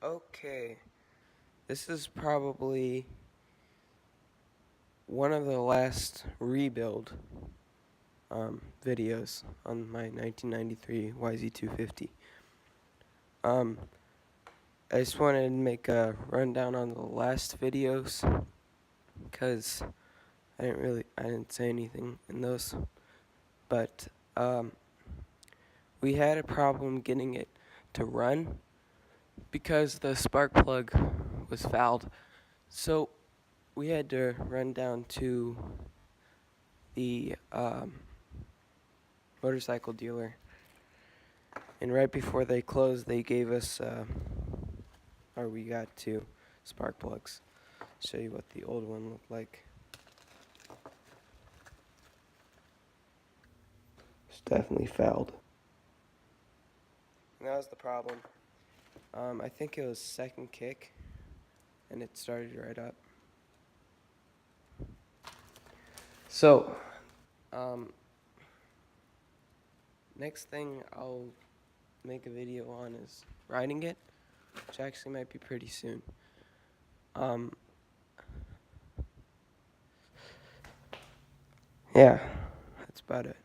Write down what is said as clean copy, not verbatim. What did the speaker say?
Okay, this is probably one of the last rebuild videos on my 1993 YZ250. Um, I just wanted to make a rundown on the last videos because I didn't say anything in those, but we had a problem getting it to run because the spark plug was fouled. So we had to run down to the motorcycle dealer, and right before they closed, they gave us, or we got two spark plugs. Show you what the old one looked like. It's definitely fouled. And that was the problem. I think it was second kick, and it started right up. So, next thing I'll make a video on is riding it, which actually might be pretty soon. Yeah, that's about it.